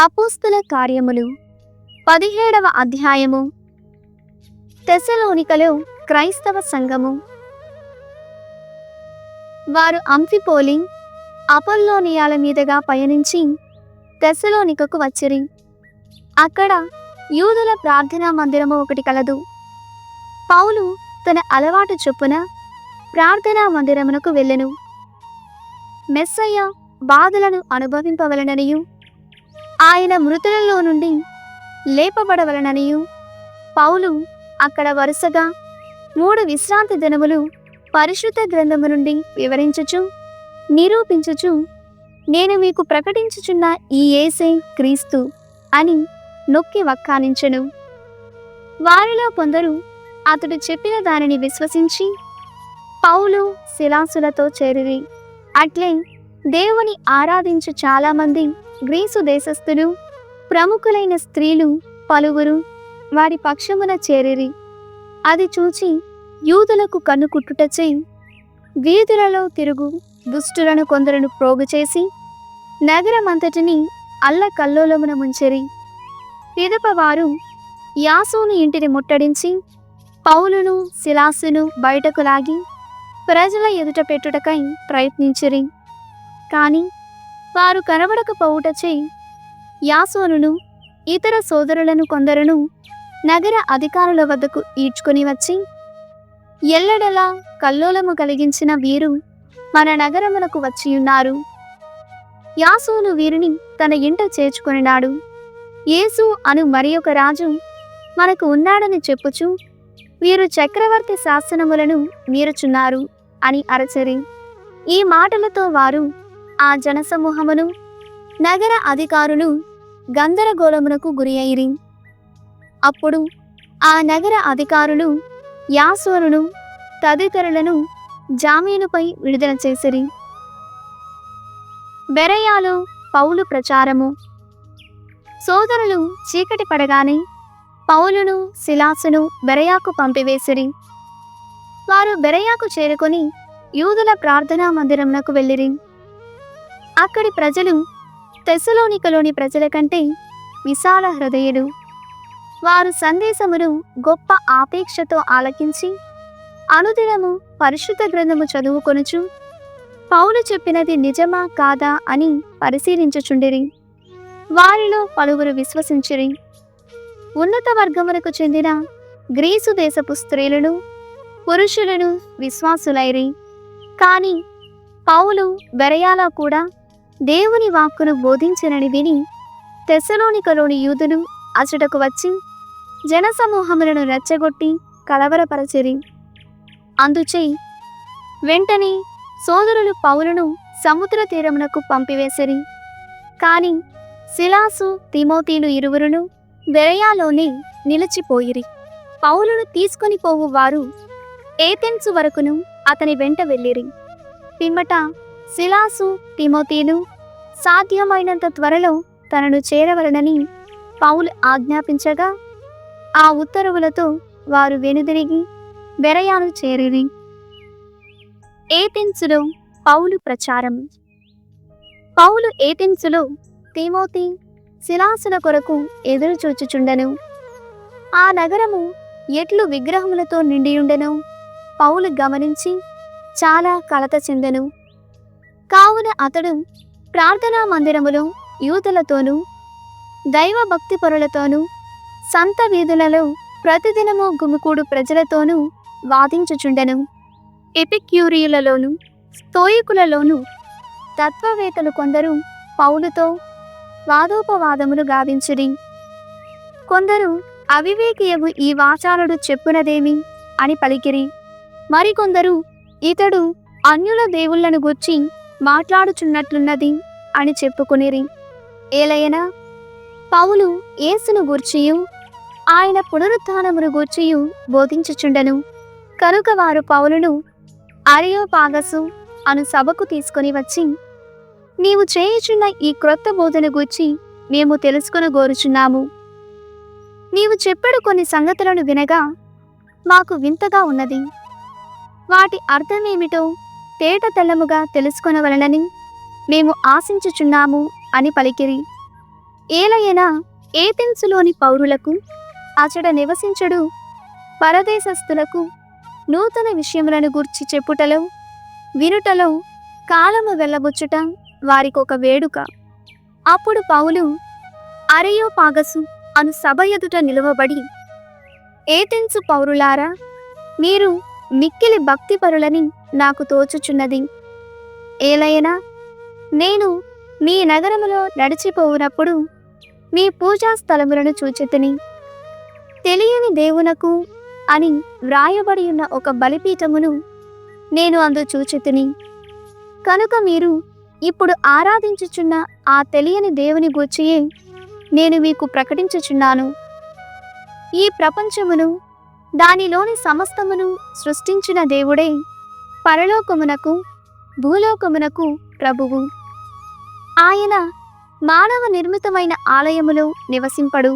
అపోస్తల కార్యములు 17వ అధ్యాయము. తెస్సలోనికలో క్రైస్తవ సంఘము. వారు అంఫిపోలి అపొల్లోనియాల మీదుగా పయనించి తెస్సలోనికకు వచ్చిరి. అక్కడ యూదుల ప్రార్థనా మందిరము ఒకటి కలదు. పౌలు తన అలవాటు చొప్పున ప్రార్థనా మందిరమునకు వెళ్ళెను. మెస్సయ్య బాధలను అనుభవింపవలననియు ఆయన మృతులలో నుండి లేపబడవలననియు పౌలు అక్కడ వరుసగా 3 విశ్రాంతి దినములు పరిశుద్ధ గ్రంథము నుండి వివరించుచు నిరూపించుచు, నేను మీకు ప్రకటించుచున్న ఈ యేసే క్రీస్తు అని నొక్కి వక్కానించెను. వారిలో కొందరు అతడు చెప్పిన దానిని విశ్వసించి పౌలు సిలాసులతో చేరిరి. అట్లే దేవుని ఆరాధించు చాలామంది గ్రీసు దేశస్థులు, ప్రముఖులైన స్త్రీలు పలువురు వారి పక్షమున చేరిరి. అది చూచి యూదులకు కన్ను కుట్టుటచే వీధులలో తిరుగు దుష్టులను కొందరును ప్రోగుచేసి నగరమంతటిని అల్లకల్లోలమున ముంచెరి. పిదప వారు యాసోను ఇంటిని ముట్టడించి పౌలును సిలాసును బయటకు లాగి ప్రజల ఎదుట పెట్టుటకై ప్రయత్నించిరి. కాని వారు కనబడకపోవుటచే యాసోనును ఇతర సోదరులను కొందరును నగర అధికారుల వద్దకు ఈడ్చుకొని వచ్చి, ఎల్లడలా కల్లోలము కలిగించిన వీరు మన నగరమునకు వచ్చియున్నారు. యాసోను వీరిని తన ఇంట చేర్చుకొనినాడు. యేసు అను మరి ఒక రాజు మనకు ఉన్నాడని చెప్పుచు వీరు చక్రవర్తి శాసనములను మీరుచున్నారు అని అరచరి. ఈ మాటలతో వారు ఆ జనసమూహమును నగర అధికారులు గందరగోళమునకు గురి అయిరి. అప్పుడు ఆ నగర అధికారులు యాసోనును తదితరులను జామీనుపై విడుదల చేసిరి. బెరయాలో పౌలు ప్రచారము. సోదరులు చీకటి పడగానే పౌలును సిలాసును బెరయాకు పంపివేసిరి. వారు బెరయాకు చేరుకొని యూదుల ప్రార్థనా మందిరమునకు వెళ్ళిరి. అక్కడి ప్రజలు తెస్సలోనికలోని ప్రజల కంటే విశాల హృదయులు. వారు సందేశమును గొప్ప ఆపేక్షతో ఆలకించి అనుదినము పరిశుద్ధ గ్రంథము చదువుకొనుచు పౌలు చెప్పినది నిజమా కాదా అని పరిశీలించుచుండిరి. వారిలో పలువురు విశ్వసించిరి. ఉన్నత వర్గములకు చెందిన గ్రీసు దేశపు స్త్రీలను పురుషులను విశ్వాసులైరి. కాని పౌలు బెరయాలో కూడా దేవుని వాక్కును బోధించినని విని తెస్సలోనికలోని యూదులు అచటకు వచ్చి జనసమూహములను రెచ్చగొట్టి కలవరపరచిరి. అందుచే వెంటనే సోదరులు పౌలును సముద్ర తీరమునకు పంపివేసిరి. కాని సిలాసు తిమోతీలు ఇరువురును బెరయాలోనే నిలిచిపోయిరి. పౌలును తీసుకొని పోవు వారు ఏథెన్సు వరకును అతని వెంట వెళ్ళిరి. పిమ్మట సిలాసు తిమోతీలు సాధ్యమైనంత త్వరలో తనను చేరవలనని పౌలు ఆజ్ఞాపించగా ఆ ఉత్తర్వులతో వారు వెనుదిరిగి బెరయాను చేరిరి. ఏథెన్సులో పౌలు ప్రచారం. పౌలు ఏథెన్సులో తిమోతి సిలాసుల కొరకు ఎదురు చూచుచుండెను. ఆ నగరము ఎట్లు విగ్రహములతో నిండియుండెను పౌలు గమనించి చాలా కలత చెందెను. కావున అతడు ప్రార్థనా మందిరములో యూదులతోనూ దైవభక్తి పరులతోనూ సంత వీధులలో ప్రతిదినము గుమికూడు ప్రజలతోనూ వాదించుచుండెను. ఎపిక్యూరియులలోను స్తోయికులలోను తత్వవేత్తలు కొందరు పౌలుతో వాదోపవాదములు గావించిరి. కొందరు అవివేకియగు ఈ వాచాలుడు చెప్పునదేమి అని పలికిరి. మరికొందరు ఇతడు అన్యుల దేవుళ్లను గూర్చి మాట్లాడుచున్నట్లున్నది అని చెప్పుకొనిరి. ఏలయనా పౌలు యేసును గూర్చియు ఆయన పునరుత్థానమును గూర్చియు బోధించుచుండెను. కనుక వారు పౌలును అరియోపాగసు అను సభకు తీసుకొని వచ్చి, నీవు చేయుచున్న ఈ క్రొత్త బోధన గూర్చి మేము తెలుసుకొనగోరుచున్నాము. నీవు చెప్పడు కొన్ని సంగతులను వినగా మాకు వింతగా ఉన్నది. వాటి అర్థమేమిటో తేట తెల్లముగా తెలుసుకొనవలనని మేము ఆశించుచున్నాము అని పలికిరి. ఏలయనా ఏథెన్సులోని పౌరులకు, అచట నివసించడు పరదేశస్థులకు నూతన విషయములను గూర్చి చెప్పుటలో వినుటలో కాలము వెళ్ళబుచ్చుట వారికొక వేడుక. అప్పుడు పౌలు అరెయోపాగసు అను సభ ఎదుట నిలువబడి, ఏథెన్సు పౌరులారా, మీరు మిక్కిలి భక్తిపరులని నాకు తోచుచున్నది. ఏలయనా నేను మీ నగరములో నడిచిపోవునప్పుడు మీ పూజా స్థలములను చూచితిని. తెలియని దేవునకు అని వ్రాయబడి ఉన్న ఒక బలిపీఠమును నేను అందు చూచితిని. కనుక మీరు ఇప్పుడు ఆరాధించుచున్న ఆ తెలియని దేవుని గూర్చియే నేను మీకు ప్రకటించుచున్నాను. ఈ ప్రపంచమును దానిలోని సమస్తమును సృష్టించిన దేవుడే పరలోకమునకు భూలోకమునకు ప్రభువు. ఆయన మానవ నిర్మితమైన ఆలయములో నివసింపడు.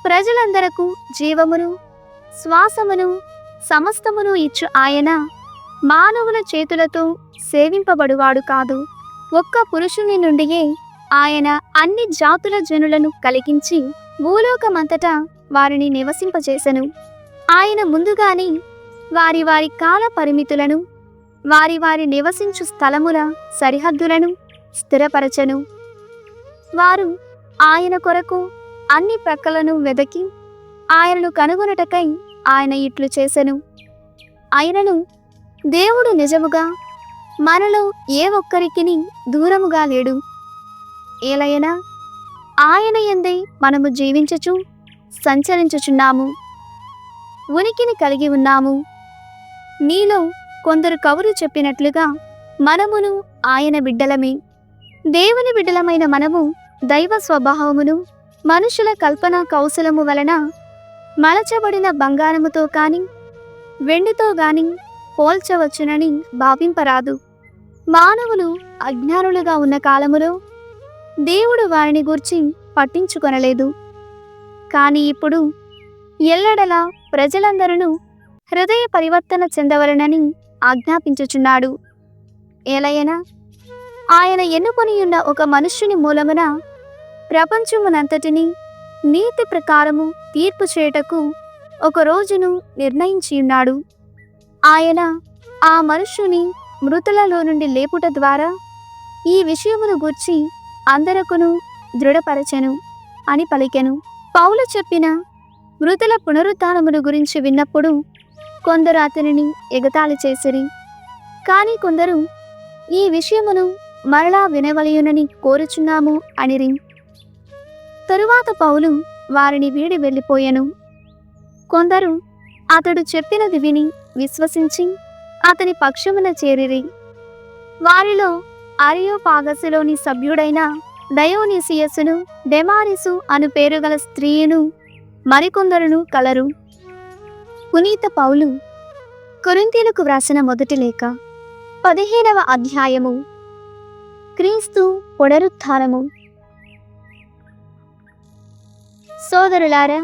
ప్రజలందరకు జీవమును శ్వాసమును సమస్తమును ఇచ్చు ఆయన మానవుల చేతులతో సేవింపబడువాడు కాదు. ఒక్క పురుషుని నుండియే ఆయన అన్ని జాతుల జనులను కలిగించి భూలోకమంతటా వారిని నివసింపచేసెను. ఆయన ముందుగానే వారి వారి కాల పరిమితులను, వారి వారి నివసించు స్థలముల సరిహద్దులను స్థిరపరచెను. వారు ఆయన కొరకు అన్ని ప్రక్కలను వెదకి ఆయనను కనుగొనుటకై ఆయన ఇట్లు చేసెను. ఆయనను దేవుడు నిజముగా మనలో ఏ ఒక్కరికిని దూరముగా లేడు. ఏలయనా ఆయన యందే మనము జీవించుచు సంచరించుచున్నాము, ఉనికిని కలిగి ఉన్నాము. మీలో కొందరు కవులు చెప్పినట్లుగా మనమును ఆయన బిడ్డలమే. దేవుని బిడ్డలమైన మనము దైవ స్వభావమును మనుషుల కల్పనా కౌశలము వలన మలచబడిన బంగారముతో కాని వెండితో గాని పోల్చవచ్చునని భావింపరాదు. మానవులు అజ్ఞానులుగా ఉన్న కాలములో దేవుడు వారిని గూర్చి పట్టించుకొనలేదు. కాని ఇప్పుడు ఎల్లడలా ప్రజలందరూ హృదయ పరివర్తన చెందవలనని ఆజ్ఞాపించుచున్నాడు. ఏలయనా ఆయన ఎన్నుకొనియున్న ఒక మనుష్యుని మూలమున ప్రపంచమునంతటిని నీతి ప్రకారము తీర్పు చేయుటకు ఒక రోజును నిర్ణయించియున్నాడు. ఆయన ఆ మనుష్యుని మృతులలో నుండి లేపుట ద్వారా ఈ విషయమును గూర్చి అందరకును దృఢపరచెను అని పలికెను. పౌలు చెప్పిన మృతుల పునరుత్థానమును గురించి విన్నప్పుడు కొందరు అతనిని ఎగతాళి చేసిరి. కానీ కొందరు ఈ విషయమును మరలా వినవలయునని కోరుచున్నాము అనిరి. తరువాత పౌలు వారిని వీడి వెళ్ళిపోయెను. కొందరు అతడు చెప్పినది విని విశ్వసించి అతని పక్షమున చేరిరి. వారిలో అరియోపాగసులోని సభ్యుడైన డయోనిసియసును, డెమారిసు అను పేరుగల స్త్రీయును మరికొందరును కలరు. పునీత పౌలు కొరింథీయులకు వ్రాసిన మొదటి లేఖ 15వ అధ్యాయము. క్రీస్తు పునరుత్థానము. సోదరులారా,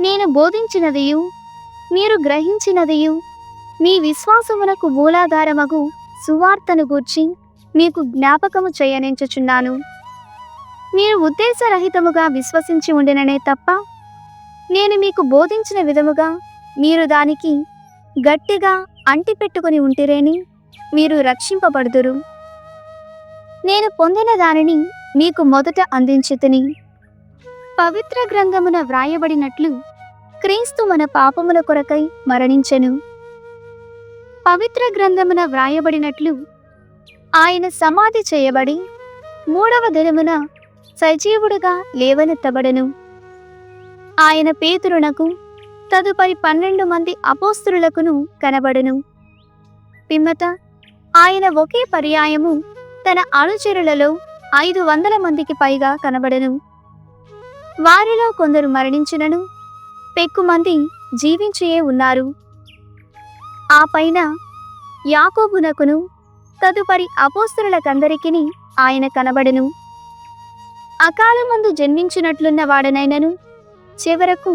నేను బోధించినదియు మీరు గ్రహించినదియు మీ విశ్వాసమునకు మూలాధారమగు సువార్తను గూర్చి మీకు జ్ఞాపకము చేయనించుచున్నాను. మీరు ఉద్దేశరహితముగా విశ్వసించి ఉండిననే తప్ప నేను మీకు బోధించిన విధముగా మీరు దానికి గట్టిగా అంటిపెట్టుకుని ఉంటిరేని మీరు రక్షింపబడుదురు. నేను పొందిన దానిని మీకు మొదట అందించితిని. పవిత్ర గ్రంథమున వ్రాయబడినట్లు క్రీస్తు మన పాపముల కొరకై మరణించెను. పవిత్ర గ్రంథమున వ్రాయబడినట్లు ఆయన సమాధి చేయబడి 3వ దినమున సజీవుడుగా లేవనెత్తబడెను. ఆయన పేతురునకు తదుపరి 12 మంది అపోస్తలులకును కనబడెను. పిమ్మట ఆయన ఒకే పర్యాయము తన అనుచరులలో 500 మందికి పైగా కనబడెను. వారిలో కొందరు మరణించినను పెక్కుమంది జీవించియే ఉన్నారు. ఆ పైన యాకోబునకును తదుపరి అపోస్తలులకందరికిని ఆయన కనబడెను. అకాలమందు జన్మించినట్లున్న వాడనైనను చివరకు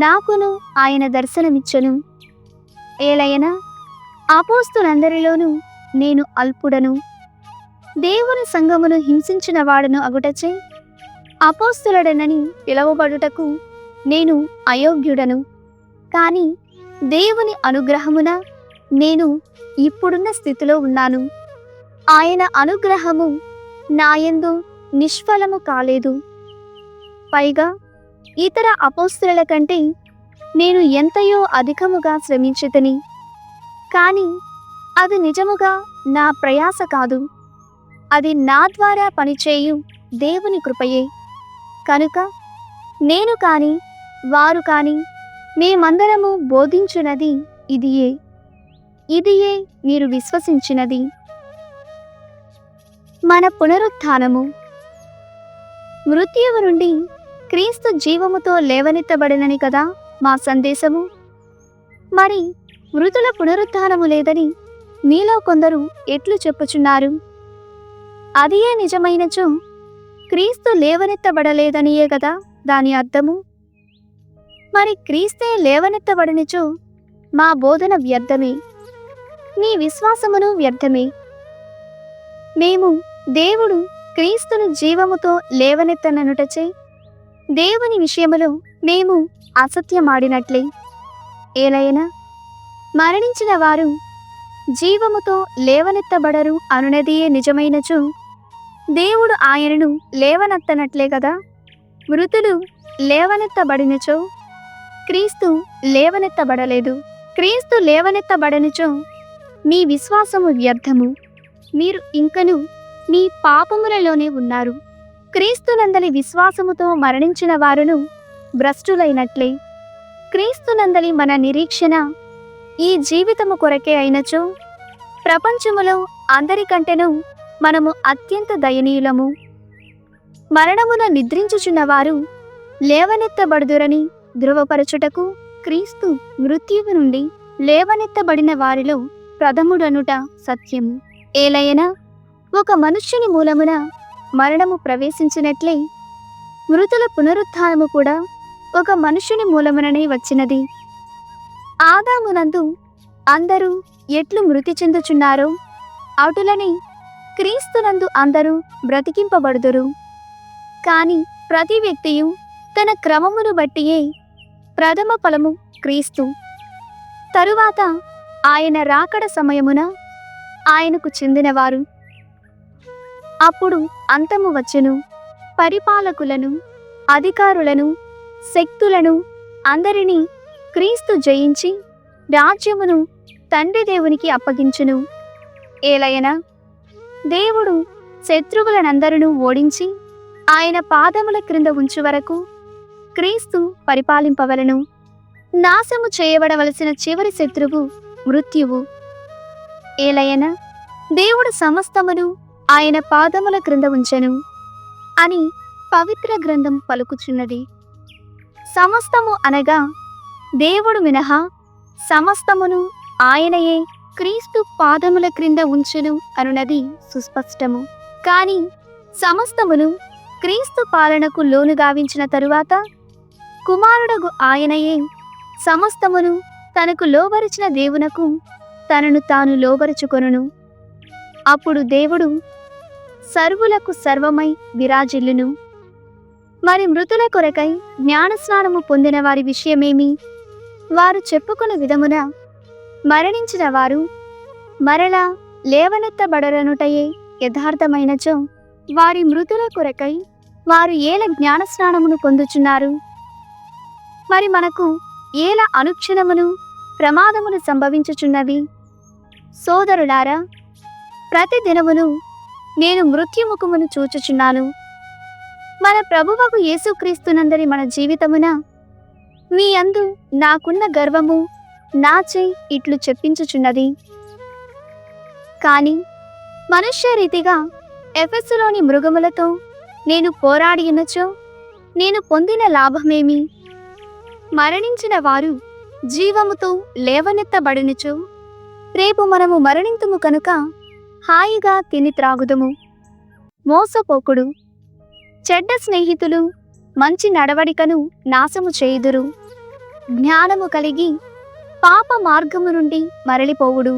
నాకును ఆయన దర్శనమిచ్చెను. ఏలయనా అపోస్తలులందరిలోనూ నేను అల్పుడను. దేవుని సంఘమును హింసించిన వాడను అగుటచే అపోస్తలుడనని పిలువబడుటకు నేను అయోగ్యుడను. కాని దేవుని అనుగ్రహమున నేను ఇప్పుడున్న స్థితిలో ఉన్నాను. ఆయన అనుగ్రహము నాయందు నిష్ఫలము కాలేదు. పైగా ఇతర అపోస్తలుల కంటే నేను ఎంతయో అధికముగా శ్రమించితిని. కాని అది నిజముగా నా ప్రయాస కాదు, అది నా ద్వారా పనిచేయు దేవుని కృపయే. కనుక నేను కాని వారు కాని మేమందరము బోధించున్నది ఇదియే మీరు విశ్వసించినది. మన పునరుత్థానము. మృత్యువు నుండి క్రీస్తు జీవముతో లేవనెత్తబడినని కదా మా సందేశము. మరి మృతుల పునరుత్థానము లేదని మీలో కొందరు ఎట్లు చెప్పుచున్నారు? అదియే నిజమైనచో క్రీస్తు లేవనెత్తబడలేదనియే కదా దాని అర్థము. మరి క్రీస్తే లేవనెత్తబడినచో మా బోధన వ్యర్థమే, మీ విశ్వాసమును వ్యర్థమే. మేము దేవుడు క్రీస్తును జీవముతో లేవనెత్తననుటచే దేవుని విషయములో మేము అసత్యమాడినట్లే. ఏలైనా మరణించిన వారు జీవముతో లేవనెత్తబడరు అనునదియే నిజమైనచో దేవుడు ఆయనను లేవనెత్తనట్లే కదా. మృతులు లేవనెత్తబడినచో క్రీస్తు లేవనెత్తబడలేదు. క్రీస్తు లేవనెత్తబడనిచో మీ విశ్వాసము వ్యర్థము, మీరు ఇంకను మీ పాపములలోనే ఉన్నారు. క్రీస్తునందలి విశ్వాసముతో మరణించిన వారును భ్రష్టులైనట్లే. క్రీస్తునందలి మన నిరీక్షణ ఈ జీవితము కొరకే అయినచో ప్రపంచములో అందరికంటేనూ మనము అత్యంత దయనీయులము. మరణమున నిద్రించుచున్నవారు లేవనెత్తబడుదురని ధృవపరచుటకు క్రీస్తు మృత్యువు నుండి లేవనెత్తబడిన వారిలో ప్రథముడనుట సత్యము. ఏలయనా ఒక మనుష్యుని మూలమున మరణము ప్రవేశించినట్లే మృతుల పునరుత్థానము కూడా ఒక మనుష్యుని మూలముననే వచ్చినది. ఆదామునందు అందరూ ఎట్లు మృతి చెందుచున్నారో అటులని క్రీస్తునందు అందరూ బ్రతికింపబడుదురు. కాని ప్రతి వ్యక్తియు తన క్రమమును బట్టియే ప్రథమ ఫలము క్రీస్తు, తరువాత ఆయన రాకడ సమయమున ఆయనకు చెందినవారు. అప్పుడు అంతము వచ్చును. పరిపాలకులను, అధికారులను, శక్తులను అందరినీ క్రీస్తు జయించి రాజ్యమును తండ్రి దేవునికి అప్పగించును. ఏలయనా దేవుడు శత్రువులనందరినూ ఓడించి ఆయన పాదముల క్రింద ఉంచు వరకు క్రీస్తు పరిపాలింపవలను. నాశము చేయబడవలసిన చివరి శత్రువు మృత్యువు. ఏలయనా దేవుడు సమస్తమును ఆయన పాదముల క్రింద ఉంచెను అని పవిత్ర గ్రంథం పలుకుచున్నది. సమస్తము అనగా దేవుడు మినహా సమస్తమును ఆయనయే క్రీస్తు పాదముల క్రింద ఉంచును అనున్నది సుస్పష్టము. కాని సమస్తమును క్రీస్తు పాలనకు లోను గావించిన తరువాత కుమారుడగు ఆయనయే సమస్తమును తనకు లోబరిచిన దేవునకు తనను తాను లోబరుచుకొనును. అప్పుడు దేవుడు సర్వులకు సర్వమై విరాజిల్లును. మరి మృతుల కొరకై జ్ఞానస్నానము పొందిన వారి విషయమేమి? వారు చెప్పుకున్న విధమున మరణించిన వారు మరలా లేవనెత్తబడరనుటయే యథార్థమైనచో వారి మృతుల కొరకై వారు ఏల జ్ఞానస్నానమును పొందుచున్నారు? మరి మనకు ఏల అనుక్షణమును ప్రమాదములు సంభవించుచున్నవి? సోదరులారా, ప్రతి దినమును నేను మృత్యుముఖమును చూచుచున్నాను. మన ప్రభువకు యేసుక్రీస్తునందరి మన జీవితమున మీ అందు నాకున్న గర్వము నాచే ఇట్లు చెప్పించుచున్నది. కాని మనుష్య రీతిగా ఎఫెసులోని మృగములతో నేను పోరాడినచో నేను పొందిన లాభమేమి? మరణించిన వారు జీవముతో లేవనెత్తబడినచో రేపు మనము మరణింతుము కనుక హాయిగా తిని త్రాగుదము. మోసపోకుడు. చెడ్డ స్నేహితులు మంచి నడవడికను నాశము చేయుదురు. జ్ఞానము కలిగి పాప మార్గము నుండి మరలిపోవుడు.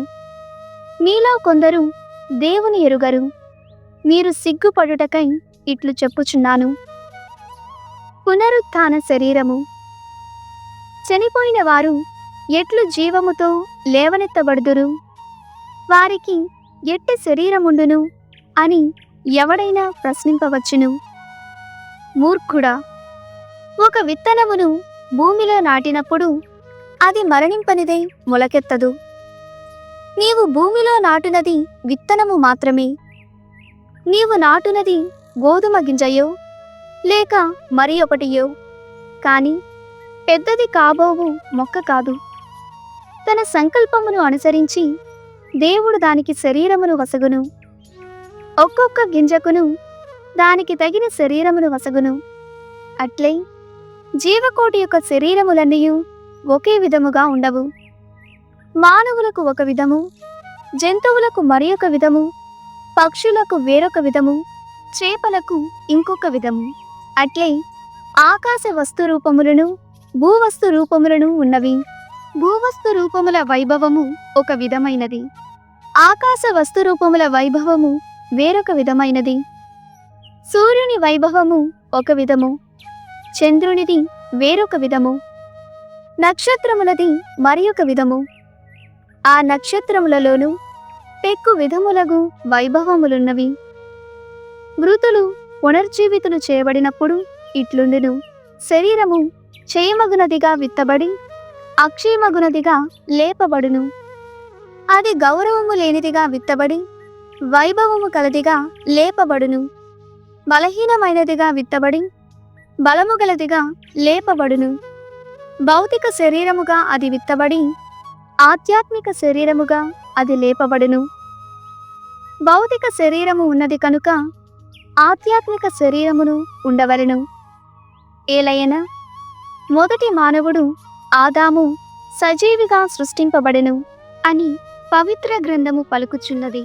మీలో కొందరు దేవుని ఎరుగరు. మీరు సిగ్గుపడుటకై ఇట్లు చెప్పుచున్నాను. పునరుత్థాన శరీరము. చనిపోయిన వారు ఎట్లు జీవముతో లేవనెత్తబడుదురు, వారికి ఎట్టి శరీరముండును అని ఎవడైనా ప్రశ్నింపవచ్చును. మూర్ఖుడా, ఒక విత్తనమును భూమిలో నాటినప్పుడు అది మరణింపనిదై మొలకెత్తదు. నీవు భూమిలో నాటునది విత్తనము మాత్రమే. నీవు నాటునది గోధుమ గింజయో లేక మరి ఒకటియో, కాని పెద్దది కాబోవు మొక్క కాదు. తన సంకల్పమును అనుసరించి దేవుడు దానికి శరీరమును వసగును. ఒక్కొక్క గింజకును దానికి తగిన శరీరమును వసగును. అట్లే జీవకోటి యొక్క శరీరములన్నీ ఒకే విధముగా ఉండవు. మానవులకు ఒక విధము, జంతువులకు మరి ఒక విధము, పక్షులకు వేరొక విధము, చేపలకు ఇంకొక విధము. అట్లే ఆకాశ వస్తు రూపములను భూవస్తు రూపములను ఉన్నవి. భూవస్తు రూపముల వైభవము ఒక విధమైనది, ఆకాశ వస్తు రూపముల వైభవము వేరొక విధమైనది. సూర్యుని వైభవము ఒక విధము, చంద్రునిది వేరొక విధము, నక్షత్రములది మరి ఒక విధము. ఆ నక్షత్రములలోనూ పెక్కు విధములగు వైభవములున్నవి. మృతులు పునర్జీవితులు చేయబడినప్పుడు ఇట్లుండును. శరీరము క్షయమగునదిగా విత్తబడి అక్షయమగునదిగా లేపబడును. అది గౌరవము లేనిదిగా విత్తబడి వైభవము కలదిగా లేపబడును. బలహీనమైనదిగా విత్తబడి బలము గలదిగా లేపబడును. భౌతిక శరీరముగా అది విత్తబడి ఆధ్యాత్మిక శరీరముగా అది లేపబడును. భౌతిక శరీరము ఉన్నది కనుక ఆధ్యాత్మిక శరీరమును ఉండవలెను. ఏలయన మొదటి మానవుడు ఆదాము సజీవిగా సృష్టింపబడెను అని పవిత్ర గ్రంథము పలుకుచున్నది.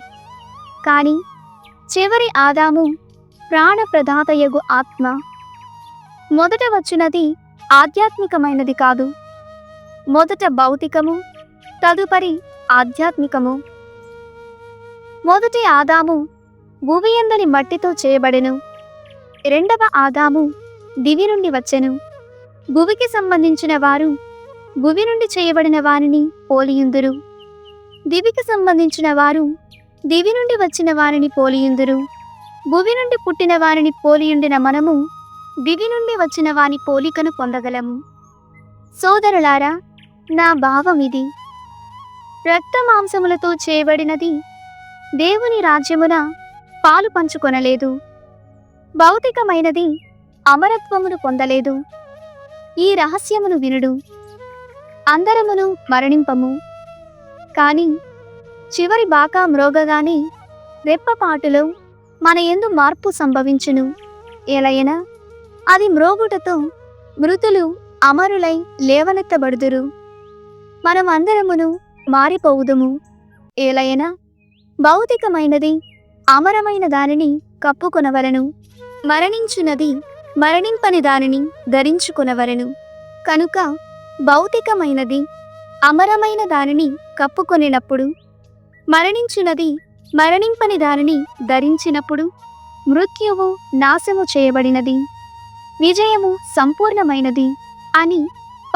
కాని చివరి ఆదాము ప్రాణప్రదాతయగు ఆత్మ. మొదట వచ్చినది ఆధ్యాత్మికమైనది కాదు. మొదట భౌతికము, తదుపరి ఆధ్యాత్మికము. మొదటి ఆదాము భూమియందని మట్టితో చేయబడెను. రెండవ ఆదాము దివి నుండి వచ్చెను. భువికి సంబంధించిన వారు భువి నుండి చేయబడిన వారిని పోలియుందురు. దివికి సంబంధించిన వారు దివి నుండి వచ్చిన వారిని పోలియుందురు. భువి నుండి పుట్టిన వారిని పోలియుండిన మనము దివి నుండి వచ్చిన వాని పోలికను పొందగలము. సోదరులారా, నా భావమిది: రక్త మాంసములతో చేయబడినది దేవుని రాజ్యమున పాలు పంచుకొనలేదు. భౌతికమైనది అమరత్వమును పొందలేదు. ఈ రహస్యమును వినుడు. అందరమును మరణింపము, కాని చివరి బాకా మ్రోగగానే రెప్పపాటులో మన యందు మార్పు సంభవించును. ఏలయన అది మ్రోగుటతో మృతులు అమరులై లేవనెత్తబడుదురు. మనం అందరమును మారిపోవుదుము. ఏలయన భౌతికమైనది అమరమైన దానిని కప్పుకొనవలను, మరణించున్నది మరణింపని దానిని ధరించుకొనవలను. కనుక భౌతికమైనది అమరమైన దానిని కప్పుకొనినప్పుడు, మరణించున్నది మరణింపని దానిని ధరించినప్పుడు మృత్యువు నాశము చేయబడినది, విజయము సంపూర్ణమైనది అని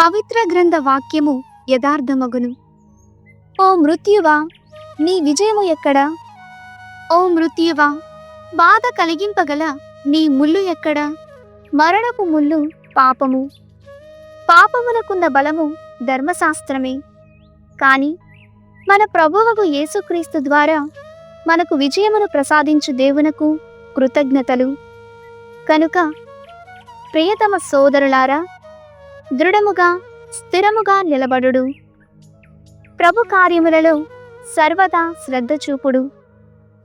పవిత్ర గ్రంథ వాక్యము యథార్థమగును. ఓ మృత్యువా, నీ విజయము ఎక్కడా? ఓ మృత్యువా, బాధ కలిగింపగల నీ ముల్లు ఎక్కడా? మరణపు ముల్లు పాపము. పాపమునకున్న బలము ధర్మశాస్త్రమే. కాని మన ప్రభువగు యేసుక్రీస్తు ద్వారా మనకు విజయమును ప్రసాదించు దేవునకు కృతజ్ఞతలు. కనుక ప్రియతమ సోదరులారా, దృఢముగా స్థిరముగా నిలబడుడు. ప్రభు కార్యములలో సర్వదా శ్రద్ధ చూపుడు.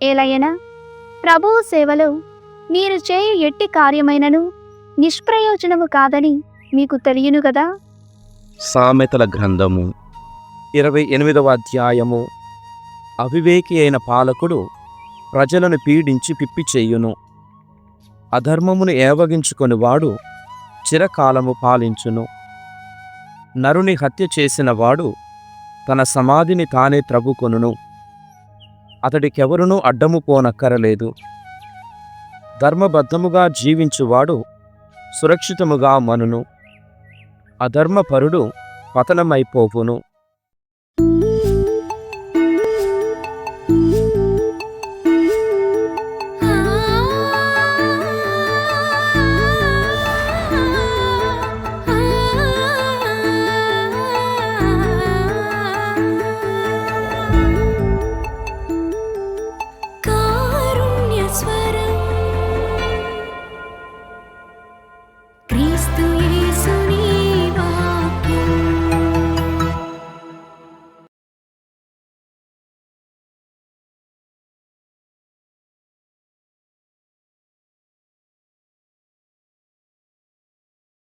ఏలయన ప్రభువు సేవలో మీరు చేయు ఎట్టి కార్యమైనను నిష్ప్రయోజనము కాదని మీకు తెలియను గదా. సామెతల గ్రంథము 28వ అధ్యాయము. అవివేకి అయిన పాలకుడు ప్రజలను పీడించి పిప్పి చేయును. అధర్మమును ఏవగించుకొని వాడు చిరకాలము పాలించును. నరుని హత్య చేసిన వాడు తన సమాధిని తానే త్రవ్వుకొనును. అతడికెవరునూ అడ్డము పోనక్కరలేదు. ధర్మబద్ధముగా జీవించువాడు సురక్షితముగా మనును. అధర్మపరుడు పతనమైపోవును.